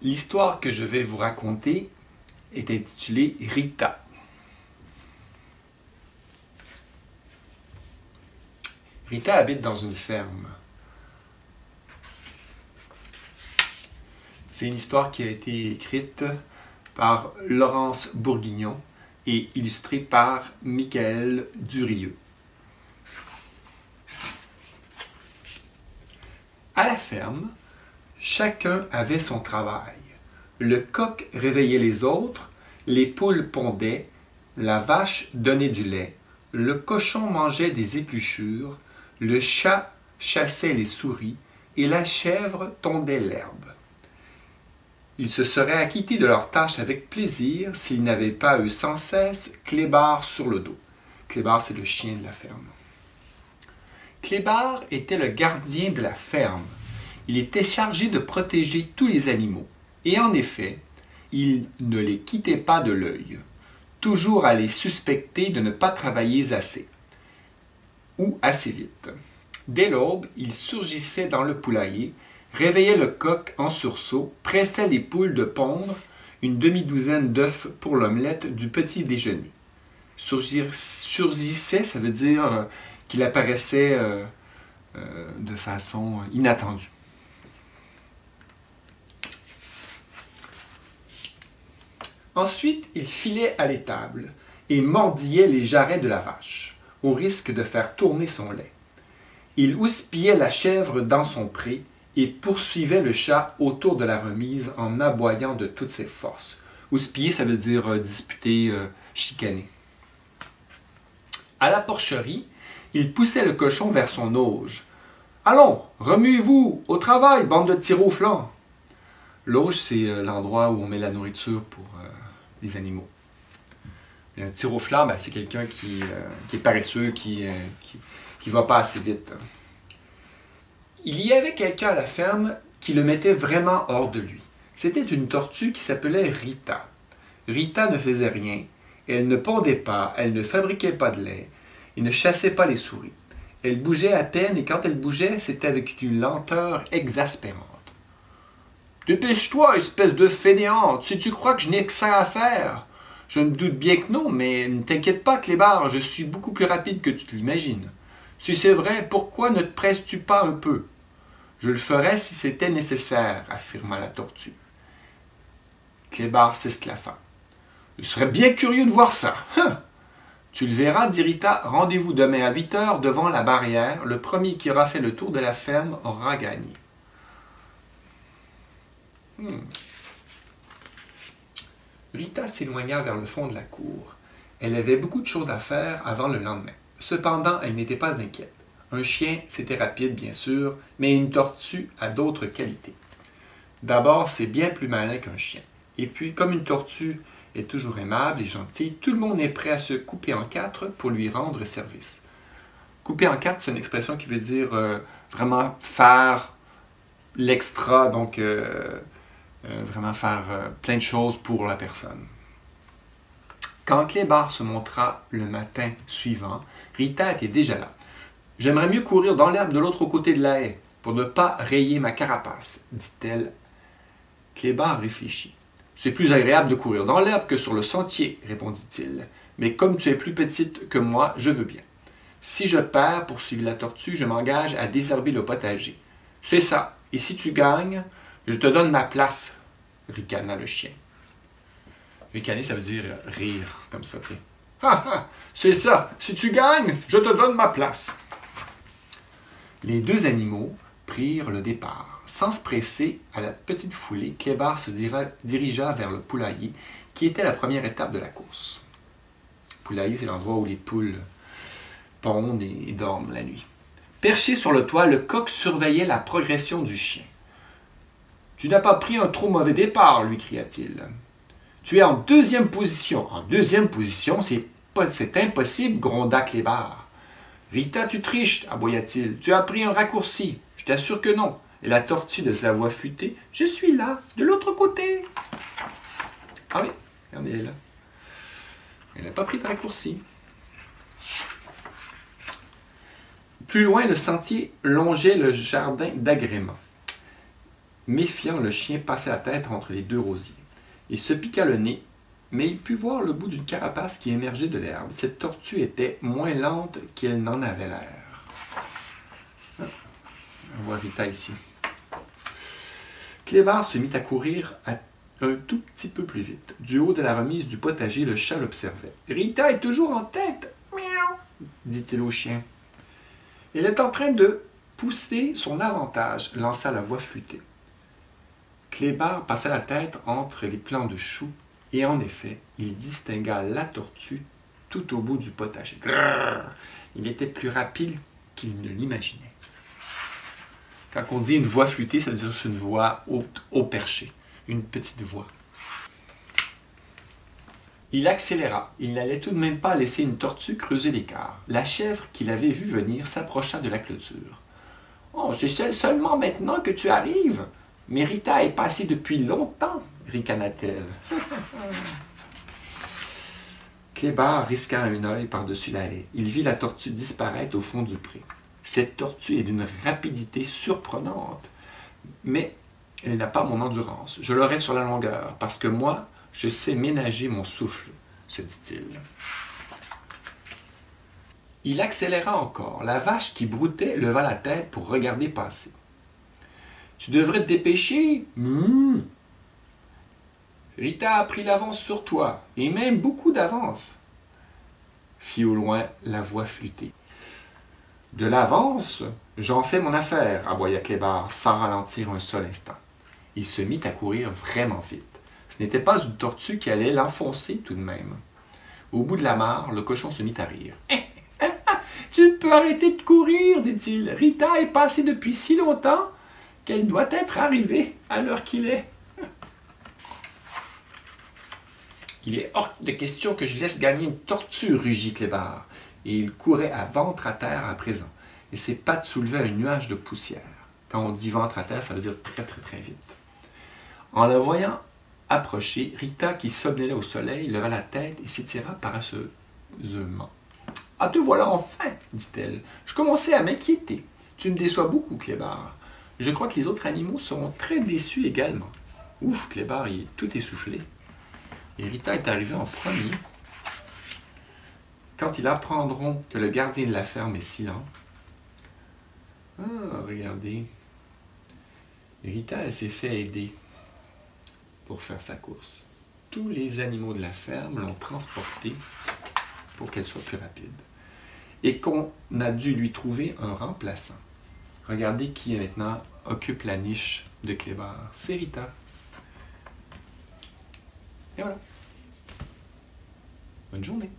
L'histoire que je vais vous raconter est intitulée Rita. Rita habite dans une ferme. C'est une histoire qui a été écrite par Laurence Bourguignon et illustrée par Michael Durieux. À la ferme, chacun avait son travail. Le coq réveillait les autres, les poules pondaient, la vache donnait du lait, le cochon mangeait des épluchures, le chat chassait les souris et la chèvre tondait l'herbe. Ils se seraient acquittés de leurs tâches avec plaisir s'ils n'avaient pas eu sans cesse Clébard sur le dos. Clébard, c'est le chien de la ferme. Clébard était le gardien de la ferme. Il était chargé de protéger tous les animaux. Et en effet, il ne les quittait pas de l'œil, toujours à les suspecter de ne pas travailler assez, ou assez vite. Dès l'aube, il surgissait dans le poulailler, réveillait le coq en sursaut, pressait les poules de pondre une demi-douzaine d'œufs pour l'omelette du petit déjeuner. Surgissait, ça veut dire qu'il apparaissait de façon inattendue. Ensuite, il filait à l'étable et mordillait les jarrets de la vache, au risque de faire tourner son lait. Il houspillait la chèvre dans son pré et poursuivait le chat autour de la remise en aboyant de toutes ses forces. Houspiller, ça veut dire disputer, chicaner. À la porcherie, il poussait le cochon vers son auge. « Allons, remuez-vous, au travail, bande de tire-au-flanc !» L'auge, c'est l'endroit où on met la nourriture pour les animaux. Un tire-au-flanc, c'est quelqu'un qui est paresseux, qui va pas assez vite. Il y avait quelqu'un à la ferme qui le mettait vraiment hors de lui. C'était une tortue qui s'appelait Rita. Rita ne faisait rien. Elle ne pondait pas, elle ne fabriquait pas de lait, et ne chassait pas les souris. Elle bougeait à peine, et quand elle bougeait, c'était avec une lenteur exaspérante. « Dépêche-toi, espèce de fainéante, si tu crois que je n'ai que ça à faire. Je me doute bien que non, mais ne t'inquiète pas, Clébard, je suis beaucoup plus rapide que tu te l'imagines. Si c'est vrai, pourquoi ne te presses-tu pas un peu? Je le ferais si c'était nécessaire, affirma la tortue. Clébard s'esclaffa. Je serais bien curieux de voir ça. Tu le verras, dit Rita, rendez-vous demain à 8 heures devant la barrière. Le premier qui aura fait le tour de la ferme aura gagné. Rita s'éloigna vers le fond de la cour. Elle avait beaucoup de choses à faire avant le lendemain. Cependant, elle n'était pas inquiète. Un chien, c'était rapide, bien sûr, mais une tortue a d'autres qualités. D'abord, c'est bien plus malin qu'un chien. Et puis, comme une tortue est toujours aimable et gentille, tout le monde est prêt à se couper en quatre pour lui rendre service. Couper en quatre, c'est une expression qui veut dire vraiment faire l'extra, donc vraiment faire plein de choses pour la personne. Quand Clébard se montra le matin suivant, Rita était déjà là. « J'aimerais mieux courir dans l'herbe de l'autre côté de la haie, pour ne pas rayer ma carapace, » dit-elle. Clébard réfléchit. « C'est plus agréable de courir dans l'herbe que sur le sentier, » répondit-il. « Mais comme tu es plus petite que moi, je veux bien. Si je perds, poursuivit la tortue, je m'engage à désherber le potager. C'est ça, et si tu gagnes, je te donne ma place, » ricana le chien. Ricaner, ça veut dire rire, comme ça, tu sais. « Ha ha, c'est ça, si tu gagnes, je te donne ma place. » Les deux animaux prirent le départ. Sans se presser, à la petite foulée, Clébard se dirigea vers le poulailler, qui était la première étape de la course. Le poulailler, c'est l'endroit où les poules pondent et dorment la nuit. Perché sur le toit, le coq surveillait la progression du chien. « Tu n'as pas pris un trop mauvais départ, lui cria-t-il. « Tu es en deuxième position. »« En deuxième position, c'est impossible, gronda Clébard. »« Rita, tu triches, aboya-t-il. Tu as pris un raccourci. Je t'assure que non. » Et la tortue de sa voix futée. « Je suis là, de l'autre côté. » Ah oui, regardez, elle est là. Elle n'a pas pris de raccourci. Plus loin, le sentier longeait le jardin d'agrément. Méfiant, le chien passait la tête entre les deux rosiers. Il se piqua le nez, mais il put voir le bout d'une carapace qui émergeait de l'herbe. Cette tortue était moins lente qu'elle n'en avait l'air. On voit Rita ici. Clébard se mit à courir un tout petit peu plus vite. Du haut de la remise du potager, le chat l'observait. « Rita est toujours en tête, miaou, dit-il au chien. Elle est en train de pousser son avantage, lança la voix flûtée. Clébard passa la tête entre les plants de choux, et en effet, il distingua la tortue tout au bout du potager. Grrr! Il était plus rapide qu'il ne l'imaginait. Quand on dit une voix flûtée, ça veut dire que c'est une voix haute, au perché, une petite voix. Il accéléra. Il n'allait tout de même pas laisser une tortue creuser l'écart. La chèvre qu'il avait vue venir s'approcha de la clôture. « Oh, c'est seulement maintenant que tu arrives. Mais Rita est passée depuis longtemps, ricana-t-elle. Clébard risqua un œil par-dessus la haie. Il vit la tortue disparaître au fond du pré. Cette tortue est d'une rapidité surprenante, mais elle n'a pas mon endurance. Je l'aurai sur la longueur, parce que moi, je sais ménager mon souffle, se dit-il. Il accéléra encore. La vache qui broutait leva la tête pour regarder passer. « Tu devrais te dépêcher. Rita a pris l'avance sur toi, et même beaucoup d'avance, fit au loin la voix flûtée. De l'avance, j'en fais mon affaire, aboya Clébard, sans ralentir un seul instant. Il se mit à courir vraiment vite. Ce n'était pas une tortue qui allait l'enfoncer tout de même. Au bout de la mare, le cochon se mit à rire. « Tu peux arrêter de courir, dit-il. Rita est passée depuis si longtemps qu'elle doit être arrivée à l'heure qu'il est. » « Il est hors de question que je laisse gagner une tortue, rugit Clébard. Et il courait à ventre à terre à présent, et ses pattes soulevaient un nuage de poussière. Quand on dit ventre à terre, ça veut dire très très très vite. En le voyant approcher, Rita, qui somnolait au soleil, leva la tête et s'étira paresseusement. « Ah, te voilà enfin, dit-elle. Je commençais à m'inquiéter. Tu me déçois beaucoup, Clébard. Je crois que les autres animaux seront très déçus également. » Ouf, Clébard, il est tout essoufflé. Et Rita est arrivée en premier. Quand ils apprendront que le gardien de la ferme est silent. Ah, regardez. Rita, elle s'est fait aider pour faire sa course. Tous les animaux de la ferme l'ont transportée pour qu'elle soit plus rapide. Et qu'on a dû lui trouver un remplaçant. Regardez qui maintenant occupe la niche de Clébard. C'est Rita. Et voilà. Bonne journée.